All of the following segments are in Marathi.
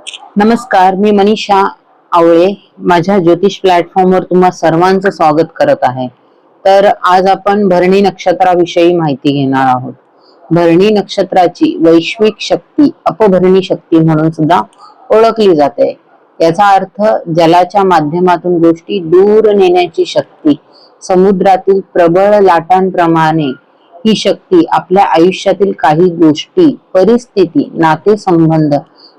नमस्कार, मी मनीषा आवळे माझ्या ज्योतिष प्लॅटफॉर्मवर तुम्हा सर्वांचं स्वागत करत आहे। तर आज आपण भरणी नक्षत्राविषयी माहिती घेणार आहोत। भरणी नक्षत्राची वैश्विक शक्ती अपभरणी शक्ती म्हणून सुद्धा ओळखली जाते। याचा अर्थ जलाच्या माध्यमातून गोष्टी दूर नेण्याची शक्ती। समुद्रातील प्रबळ लाटांप्रमाणे ही शक्ती आपल्या आयुष्यातील काही गोष्टी, परिस्थिती, नातेसंबंध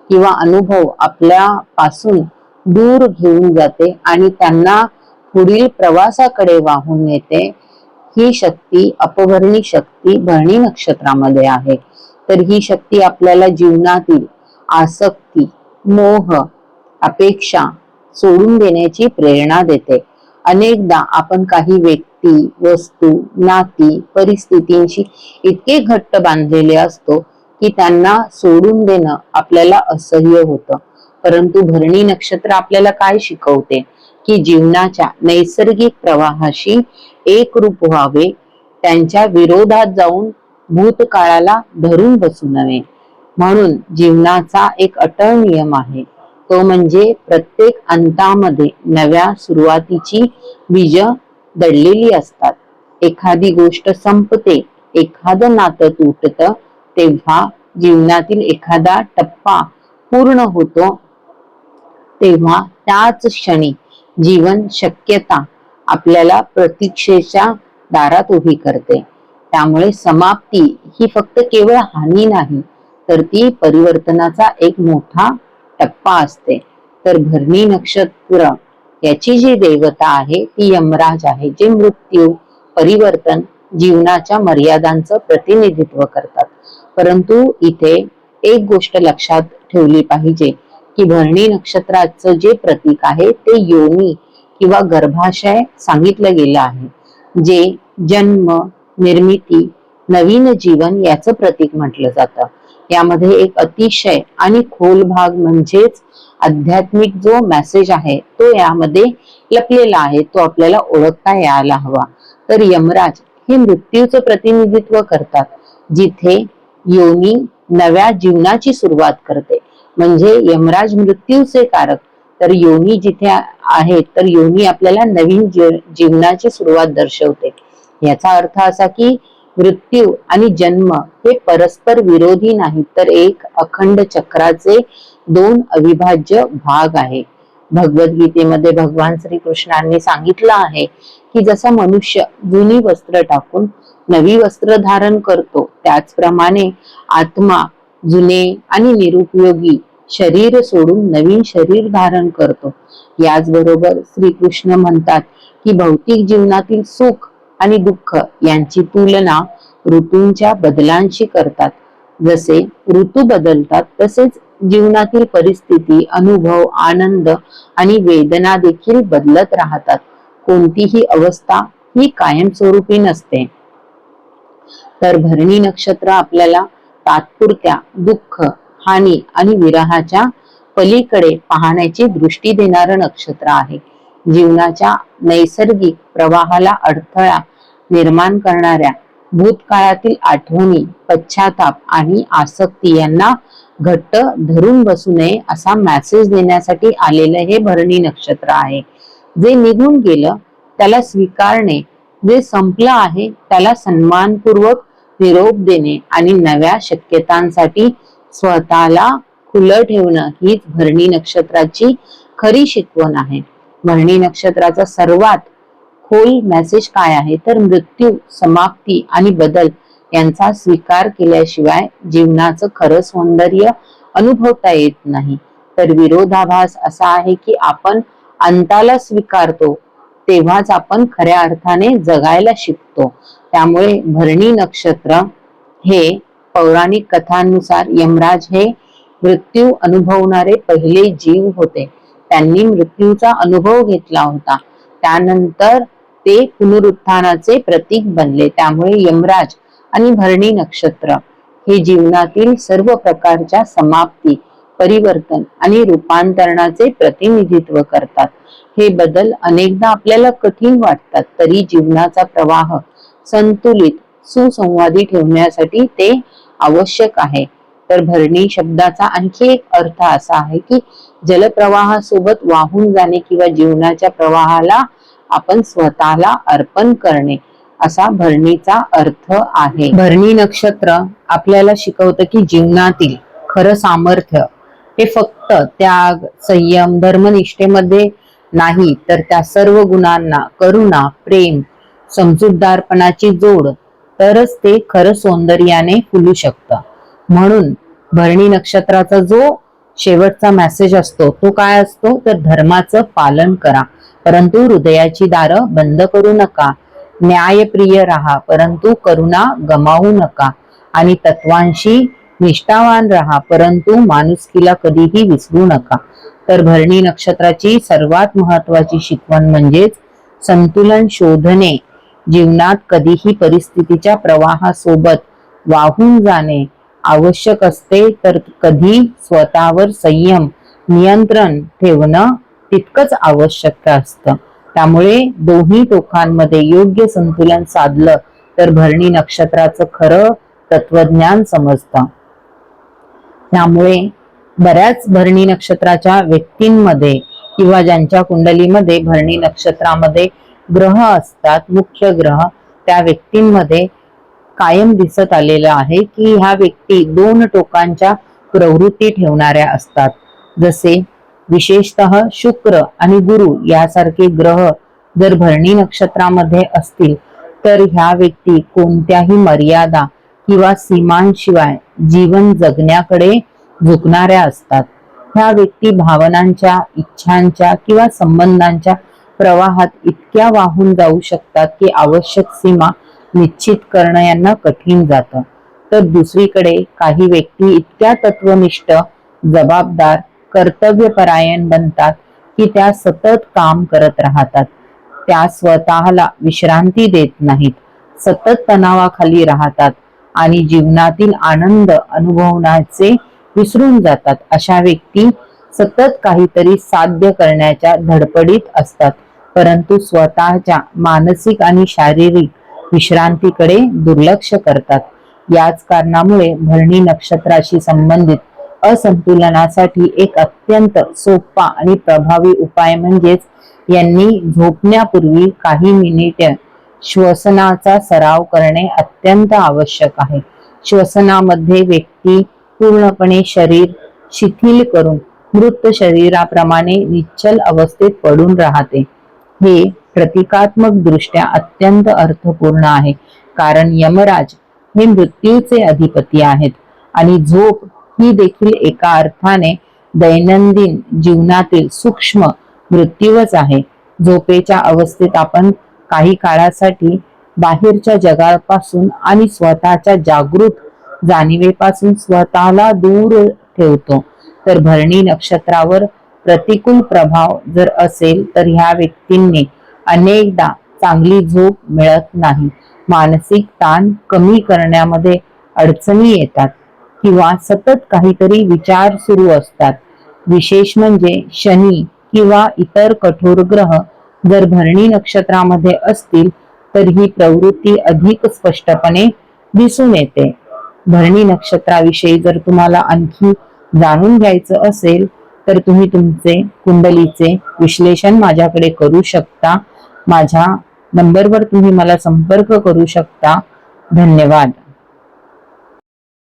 किंवा अनुभव आपल्या पासून दूर घेऊन जाते आणि त्यांना पुढील प्रवासाकडे वाहून नेते। ही शक्ती अपभरणी शक्ती भरणी नक्षत्रामध्ये आहे। तर ही शक्ती आपल्याला जीवनातील आसक्ती, मोह, अपेक्षा सोडून देण्याची प्रेरणा देते। अनेकदा आपण काही व्यक्ती, वस्तू, नाती, परिस्थितींशी इतके घट्ट बांधलेले असतो की त्यांना सोडून देणं आपल्याला असह्य होतं। परंतु भरणी नक्षत्र आपल्याला काय शिकवते की जीवनाच्या नैसर्गिक प्रवाहाशी एकरूप व्हावे, त्यांच्या विरोधात जाऊन भूतकाळाला धरून बसू नये। म्हणून जीवनाचा एक अटळ नियम आहे, तो म्हणजे प्रत्येक अंतामध्ये नव्या सुरुवातीची बीज दडलेली असतात। एखादी गोष्ट संपते, एखादं नातं तुटतं, तेव्हा जीवनातील एखादा टप्पा पूर्ण होतो, तेव्हा त्याच क्षणी जीवन शक्यता आपल्याला प्रतीक्षेच्या दारात उभी करते। त्यामुळे समाप्ती ही फक्त केवळ हानी नाही, तर ती परिवर्तनाचा एक मोठा टप्पा असते। तर भरणी नक्षत्र याची जी देवता आहे ती यमराज आहे, जे मृत्यू, परिवर्तन, जीवनाच्या मर्यादांचं प्रतिनिधित्व करतात। परंतु इथे एक गोष्ट लक्षात ठेवली पाहिजे की भरणी नक्षत्राचं जे प्रतीक आहे ते योनी किंवा गर्भाशय सांगितलं गेलं आहे, जे जन्म, निर्मिती, नवीन जीवन याचं प्रतीक म्हटलं जातं। यामध्ये एक अतिशय आणि खोल भाग म्हणजेच आध्यात्मिक जो मेसेज आहे तो यामध्ये लपलेला आहे, तो आपल्याला ओळखता यायला हवा। तर यमराज हे मृत्यूचं प्रतिनिधित्व करतात, जिथे योनी नव्या जीवनाची सुरुवात करते। म्हणजे यमराज मृत्यूचे कारक, तर योनी जिथे आहे तर योनी आपल्याला नवीन जीवनाची सुरुवात दर्शवते। याचा अर्थ असा की मृत्यू आणि जन्म हे परस्पर विरोधी नाही, तर एक अखंड चक्राचे दोन अविभाज्य भाग आहे। भगवद्गीतेमध्ये भगवान श्रीकृष्णांनी सांगितलं आहे की जसा मनुष्य जुनी वस्त्र टाकून नवी वस्त्र धारण करतो, त्याचप्रमाणे आत्मा जुने आणि निरुपयोगी शरीर सोडून नवीन शरीर धारण करतो। याचबरोबर श्रीकृष्ण म्हणतात की भौतिक जीवनातील सुख आणि दुःख यांची तुलना ऋतूंच्या बदलांशी करतात। जसे ऋतू बदलतात तसेच जीवनातील परिस्थिती, अनुभव, आनंद आणि वेदना देखील बदलत राहतात। कोणतीही अवस्था ही कायमस्वरूपी नसते। तर भरणी नक्षत्र आपल्याला तात्पुरत्या दुःख, हानी आणि विरहाच्या पलीकडे पाहण्याची दृष्टी देणारं नक्षत्र आहे। जीवनाच्या नैसर्गिक प्रवाहाला अडथळा निर्माण करणाऱ्या भूतकाळातील आठवणी, पश्चाताप आणि आसक्ती यांना घट्ट धरून बसू नये असा मेसेज देण्यासाठी आलेलं हे भरणी नक्षत्र आहे। जे निघून गेलं त्याला स्वीकारणे, जे संपलं आहे त्याला सन्मानपूर्वक निरोप देणे आणि नव्या शक्यतांसाठी स्वतःला खुलं ठेवणं हीच भरणी नक्षत्राची खरी शिकवण आहे। भरणी नक्षत्राचा सर्वात खोल मेसेज काय आहे, तर मृत्यू, समाप्ती आणि बदल यांचा स्वीकार केल्याशिवाय जीवनाचं खरं सौंदर्य अनुभवता येत नाही। तर विरोधाभास असा आहे की आपण अंताला स्वीकारतो तेव्हाच आपण खऱ्या अर्थाने जगायला शिकतो। त्यामुळे भरणी नक्षत्र हे पौराणिक कथांनुसार यमराज हे मृत्यू अनुभवणारे पहिले जीव होते। त्यांनी मृत्यूचा अनुभव घेतला होता, त्यानंतर ते पुनरुत्थानाचे प्रतीक बनले। त्यामुळे यमराज आणि भरणी नक्षत्र हे जीवनातील सर्व प्रकारच्या समाप्ती, परिवर्तन आणि रूपांतरणाचे प्रतिनिधित्व करतात। हे बदल अनेकदा आपल्याला कठीण वाटतात, तरी जीवनाचा प्रवाह संतुलित, सुसंवादी ठेवण्यासाठी ते आवश्यक आहे। तर भरणी शब्दाचा आणखी एक अर्थ असा आहे की जलप्रवाहासोबत वाहून जाणे किंवा जीवनाच्या प्रवाहाला आपण स्वतःला अर्पण करणे असा भरणीचा अर्थ आहे. भरणी नक्षत्र आपल्याला शिकवतं की जीवनातील खरं सामर्थ्य हे फक्त त्याग, संयम, धर्मनिष्ठेमध्ये नाही, तर त्या सर्व गुणांना करुणा, प्रेम, समजूतदारपणाची जोड तरच ते खरं सौंदर्याने फुलू शकतं. म्हणून भरणी नक्षत्राचा जो शेवटचा मेसेज असतो तो काय असतो, तर धर्माचं पालन करा परंतु हृदयाची दारं बंद करू नका, न्यायप्रिय राहा परंतु करुणा गमावू नका आणि तत्वांशी निष्ठावान राहा परंतु माणुसकीला कधीही विसरू नका. तर भरणी नक्षत्राची सर्वात महत्वाची शिकवण म्हणजेच संतुलन शोधणे, जीवनात कधीही परिस्थितीच्या प्रवाहासोबत वाहून जाणे आवश्यक असते, तर कधी स्वतःवर संयम, नियंत्रण ठेवणं तितकंच आवश्यक असतं. त्यामुळे दोन्ही टोकांमध्ये योग्य संतुलन साधलं तर भरणी नक्षत्राचं खरं तत्वज्ञान समजतं. त्यामुळे बऱ्याच भरणी नक्षत्राच्या व्यक्तींमध्ये किंवा ज्यांच्या कुंडलीमध्ये भरणी नक्षत्रामध्ये ग्रह असतात, मुख्य ग्रह, त्या व्यक्तींमध्ये कायम दिसत आलेलं आहे की ह्या व्यक्ती दोन टोकांच्या प्रवृत्ती ठेवणाऱ्या असतात. जसे विशेषतः शुक्र आणि गुरु यासारखे ग्रह जर भरणी नक्षत्रामध्ये असतील तर ह्या व्यक्ती कोणत्याही मर्यादा किंवा सीमांशिवाय जीवन जगण्याकडे झुकणाऱ्या असतात. ह्या व्यक्ती भावनांच्या, इच्छांच्या किंवा संबंधांच्या प्रवाहात इतक्या वाहून जाऊ शकतात की आवश्यक सीमा निश्चित करणं यांना कठीण जातं. तर दुसरीकडे काही व्यक्ती इतक्या तत्वनिष्ठ, जबाबदार, कर्तव्यपरायण बनतात की त्या सतत काम करत राहतात. त्या स्वतःला विश्रांती देत नाहीत, सतत तणावाखाली राहतात आणि जीवनातील आनंद अनुभवण्याचे विसरून जातात. अशा व्यक्ती सतत काहीतरी साध्य करण्याच्या धडपडीत असतात परंतु स्वतःच्या मानसिक आणि शारीरिक विश्रांतीकडे दुर्लक्ष करतात. याच कारणामुळे भरणी नक्षत्राशी संबंधित असंतुलनासाठी एक अत्यंत सोपा आणि प्रभावी उपाय म्हणजेच यांनी झोपण्यापूर्वी काही मिनिटे श्वसनाचा सराव करणे अत्यंत आवश्यक आहे. श्वसनामध्ये व्यक्ती पूर्णपणे शरीर शिथिल करून मृत शरीराप्रमाणे निश्चल अवस्थेत पडून राहते. हे प्रतिकात्मक दृष्ट्या अत्यंत अर्थपूर्ण आहे कारण यमराज हे मृत्यूचे अधिपती आहेत आणि झोप ही देखील एका अर्थाने दैनंदिन जीवनातील सूक्ष्म मृत्यूच आहे. झोपेच्या अवस्थेत आपण काही काळासाठी बाहेरच्या जगापासून आणि स्वतःच्या जागृत जाणीवेपासून स्वतःला दूर ठेवतो. तर भरणी नक्षत्रावर प्रतिकूल प्रभाव जर असेल तर ह्या व्यक्तींनी अनेकदा चांगली झोप मिळत नाही, मानसिक ताण कमी करण्यामध्ये अडचणी येतात किंवा सतत काहीतरी विचार सुरू असतात. विशेष म्हणजे शनी किंवा इतर कठोर ग्रह जर भरणी नक्षत्रामध्ये असतील तर ही प्रवृत्ती अधिक स्पष्टपणे दिसून येते. भरणी नक्षत्राविषयी जर तुम्हाला आणखी जाणून घ्यायचं असेल तर तुम्ही तुमचे कुंडलीचे विश्लेषण माझ्याकडे करू शकता. माझ्या नंबरवर तुम्ही मला संपर्क करू शकता. धन्यवाद.